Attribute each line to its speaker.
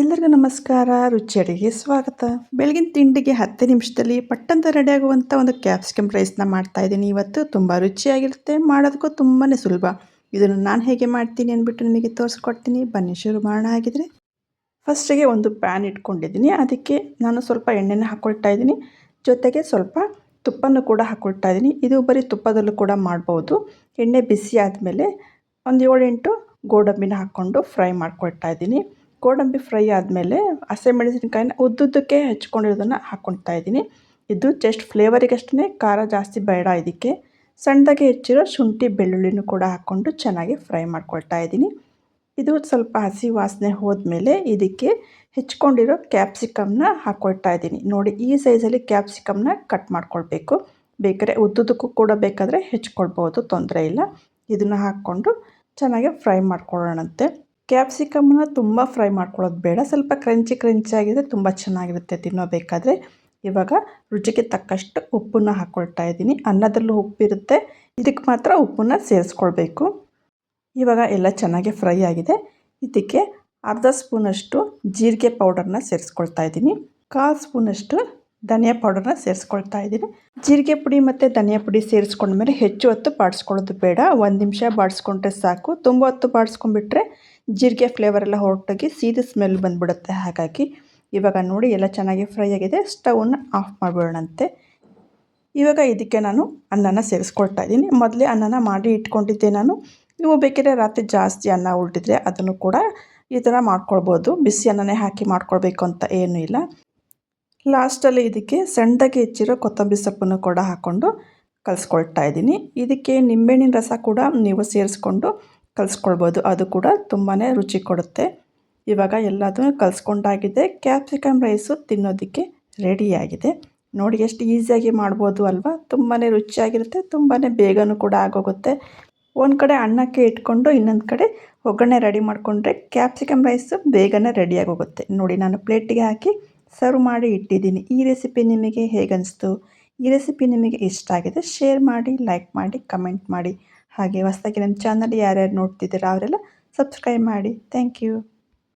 Speaker 1: ಎಲ್ಲರಿಗೂ ನಮಸ್ಕಾರ. ರುಚಿ ಅಡುಗೆಗೆ ಸ್ವಾಗತ. ಬೆಳಗಿನ ತಿಂಡಿಗೆ 10 ನಿಮಿಷದಲ್ಲಿ ಪಟ್ಟಂತ ರೆಡಿಯಾಗುವಂಥ ಒಂದು ಕ್ಯಾಪ್ಸಿಕಮ್ ರೈಸ್ನ ಮಾಡ್ತಾಯಿದ್ದೀನಿ. ಇವತ್ತು ತುಂಬ ರುಚಿಯಾಗಿರುತ್ತೆ, ಮಾಡೋದಕ್ಕೂ ತುಂಬಾ ಸುಲಭ. ಇದನ್ನು ನಾನು ಹೇಗೆ ಮಾಡ್ತೀನಿ ಅಂದ್ಬಿಟ್ಟು ನಿಮಗೆ ತೋರಿಸ್ಕೊಡ್ತೀನಿ. ಬನ್ನಿ ಶುರು ಮಾಡೋಣ. ಆಗಿದ್ರೆ ಫಸ್ಟಿಗೆ ಒಂದು ಪ್ಯಾನ್ ಇಟ್ಕೊಂಡಿದ್ದೀನಿ. ಅದಕ್ಕೆ ನಾನು ಸ್ವಲ್ಪ ಎಣ್ಣೆನ ಹಾಕ್ಕೊಳ್ತಾ ಇದ್ದೀನಿ. ಜೊತೆಗೆ ಸ್ವಲ್ಪ ತುಪ್ಪನೂ ಕೂಡ ಹಾಕ್ಕೊಳ್ತಾ ಇದ್ದೀನಿ. ಇದು ಬರೀ ತುಪ್ಪದಲ್ಲೂ ಕೂಡ ಮಾಡ್ಬೋದು. ಎಣ್ಣೆ ಬಿಸಿ ಆದಮೇಲೆ ಒಂದು 7-8 ಗೋಡಂಬಿನ ಹಾಕ್ಕೊಂಡು ಫ್ರೈ ಮಾಡ್ಕೊಳ್ತಾ ಇದ್ದೀನಿ. ಗೋಡಂಬಿ ಫ್ರೈ ಆದಮೇಲೆ ಹಸಿಮೆಣಸಿನಕಾಯಿನ ಉದ್ದುದ್ದಕ್ಕೆ ಹೆಚ್ಕೊಂಡಿರೋದನ್ನು ಹಾಕ್ಕೊಳ್ತಾ ಇದ್ದೀನಿ. ಇದು ಜಸ್ಟ್ ಫ್ಲೇವರಿಗಷ್ಟೇ, ಖಾರ ಜಾಸ್ತಿ ಬೇಡ ಇದಕ್ಕೆ. ಸಣ್ಣದಾಗಿ ಹೆಚ್ಚಿರೋ ಶುಂಠಿ ಬೆಳ್ಳುಳ್ಳಿನೂ ಕೂಡ ಹಾಕ್ಕೊಂಡು ಚೆನ್ನಾಗಿ ಫ್ರೈ ಮಾಡ್ಕೊಳ್ತಾ ಇದ್ದೀನಿ. ಇದು ಸ್ವಲ್ಪ ಹಸಿ ವಾಸನೆ ಹೋದ್ಮೇಲೆ ಇದಕ್ಕೆ ಹೆಚ್ಕೊಂಡಿರೋ ಕ್ಯಾಪ್ಸಿಕಮ್ನ ಹಾಕ್ಕೊಳ್ತಾ ಇದ್ದೀನಿ. ನೋಡಿ, ಈ ಸೈಜಲ್ಲಿ ಕ್ಯಾಪ್ಸಿಕಮ್ನ ಕಟ್ ಮಾಡ್ಕೊಳ್ಬೇಕು. ಬೇಕಾದ್ರೆ ಉದ್ದುದಕ್ಕೂ ಕೂಡ ಬೇಕಾದರೆ ಹೆಚ್ಕೊಳ್ಬೋದು, ತೊಂದರೆ ಇಲ್ಲ. ಇದನ್ನು ಹಾಕ್ಕೊಂಡು ಚೆನ್ನಾಗಿ ಫ್ರೈ ಮಾಡ್ಕೊಳ್ಳೋಣಂತೆ. ಕ್ಯಾಪ್ಸಿಕಮ್ನ ತುಂಬ ಫ್ರೈ ಮಾಡ್ಕೊಳ್ಳೋದು ಬೇಡ, ಸ್ವಲ್ಪ ಕ್ರಂಚಿ ಆಗಿದ್ರೆ ತುಂಬ ಚೆನ್ನಾಗಿರುತ್ತೆ ತಿನ್ನೋಬೇಕಾದ್ರೆ. ಇವಾಗ ರುಚಿಗೆ ತಕ್ಕಷ್ಟು ಉಪ್ಪನ್ನು ಹಾಕ್ಕೊಳ್ತಾ ಇದ್ದೀನಿ. ಅನ್ನದಲ್ಲೂ ಉಪ್ಪಿರುತ್ತೆ, ಇದಕ್ಕೆ ಮಾತ್ರ ಉಪ್ಪನ್ನು ಸೇರಿಸ್ಕೊಳ್ಬೇಕು. ಇವಾಗ ಎಲ್ಲ ಚೆನ್ನಾಗಿ ಫ್ರೈ ಆಗಿದೆ. ಇದಕ್ಕೆ ಅರ್ಧ ಸ್ಪೂನಷ್ಟು ಜೀರಿಗೆ ಪೌಡರ್ನ ಸೇರಿಸ್ಕೊಳ್ತಾ ಇದ್ದೀನಿ. 1/4 ಸ್ಪೂನಷ್ಟು ಧನಿಯಾ ಪೌಡರ್ನ ಸೇರಿಸ್ಕೊಳ್ತಾ ಇದ್ದೀನಿ. ಜೀರಿಗೆ ಪುಡಿ ಮತ್ತು ಧನಿಯಾ ಪುಡಿ ಸೇರಿಸ್ಕೊಂಡ್ಮೇಲೆ ಹೆಚ್ಚು ಹೊತ್ತು ಬಾಡಿಸ್ಕೊಳ್ಳೋದು ಬೇಡ. 1 ನಿಮಿಷ ಬಾಡಿಸ್ಕೊಂಡ್ರೆ ಸಾಕು. ತುಂಬ ಹೊತ್ತು ಬಾಡಿಸ್ಕೊಂಡ್ಬಿಟ್ರೆ ಜೀರಿಗೆ ಫ್ಲೇವರೆಲ್ಲ ಹೊರಟೋಗಿ ಸೀದ ಸ್ಮೆಲ್ ಬಂದುಬಿಡುತ್ತೆ. ಹಾಗಾಗಿ ಇವಾಗ ನೋಡಿ ಎಲ್ಲ ಚೆನ್ನಾಗಿ ಫ್ರೈ ಆಗಿದೆ. ಸ್ಟವನ್ನು ಆಫ್ ಮಾಡಿಬಿಡೋಣಂತೆ. ಇವಾಗ ಇದಕ್ಕೆ ನಾನು ಅನ್ನನ ಸೇರಿಸ್ಕೊಳ್ತಾ ಇದ್ದೀನಿ. ಮೊದಲೇ ಅನ್ನನ ಮಾಡಿ ಇಟ್ಕೊಂಡಿದ್ದೆ ನಾನು. ನೀವು ಬೇಕಿದ್ರೆ ರಾತ್ರಿ ಜಾಸ್ತಿ ಅನ್ನ ಉಳಿದಿದ್ರೆ ಅದನ್ನು ಕೂಡ ಈ ಥರ ಮಾಡ್ಕೊಳ್ಬೋದು. ಬಿಸಿ ಅನ್ನನೇ ಹಾಕಿ ಮಾಡ್ಕೊಳ್ಬೇಕು ಅಂತ ಏನೂ ಇಲ್ಲ. ಲಾಸ್ಟಲ್ಲಿ ಇದಕ್ಕೆ ಸಣ್ಣದಾಗಿ ಹೆಚ್ಚಿರೋ ಕೊತ್ತಂಬರಿ ಸೊಪ್ಪನ್ನು ಕೂಡ ಹಾಕ್ಕೊಂಡು ಕಲಿಸ್ಕೊಳ್ತಾ ಇದ್ದೀನಿ. ಇದಕ್ಕೆ ನಿಂಬೆಹಣ್ಣಿನ ರಸ ಕೂಡ ನೀವು ಸೇರಿಸ್ಕೊಂಡು ಕಲಿಸ್ಕೊಳ್ಬೋದು, ಅದು ಕೂಡ ತುಂಬಾ ರುಚಿ ಕೊಡುತ್ತೆ. ಇವಾಗ ಎಲ್ಲದೂ ಕಲಿಸ್ಕೊಂಡಾಗಿದೆ. ಕ್ಯಾಪ್ಸಿಕಮ್ ರೈಸು ತಿನ್ನೋದಕ್ಕೆ ರೆಡಿಯಾಗಿದೆ. ನೋಡಿ ಎಷ್ಟು ಈಸಿಯಾಗಿ ಮಾಡ್ಬೋದು ಅಲ್ವಾ. ತುಂಬಾ ರುಚಿಯಾಗಿರುತ್ತೆ, ತುಂಬಾ ಬೇಗನೂ ಕೂಡ ಆಗೋಗುತ್ತೆ. ಒಂದು ಕಡೆ ಅನ್ನಕ್ಕೆ ಇಟ್ಕೊಂಡು ಇನ್ನೊಂದು ಕಡೆ ಒಗ್ಗರಣೆ ರೆಡಿ ಮಾಡಿಕೊಂಡ್ರೆ ಕ್ಯಾಪ್ಸಿಕಮ್ ರೈಸು ಬೇಗನೆ ರೆಡಿಯಾಗೋಗುತ್ತೆ. ನೋಡಿ, ನಾನು ಪ್ಲೇಟಿಗೆ ಹಾಕಿ ಸರ್ವ್ ಮಾಡಿ ಇಟ್ಟಿದ್ದೀನಿ. ಈ ರೆಸಿಪಿ ನಿಮಗೆ ಹೇಗನ್ನಿಸ್ತು? ಈ ರೆಸಿಪಿ ನಿಮಗೆ ಇಷ್ಟ ಆಗಿದೆ ಶೇರ್ ಮಾಡಿ, ಲೈಕ್ ಮಾಡಿ, ಕಮೆಂಟ್ ಮಾಡಿ. ಹಾಗೆ ಹೊಸದಾಗಿ ನಮ್ಮ ಚಾನಲ್ ಯಾರ್ಯಾರು ನೋಡ್ತಿದ್ದೀರಾ ಅವರೆಲ್ಲ ಸಬ್ಸ್ಕ್ರೈಬ್ ಮಾಡಿ. Thank you.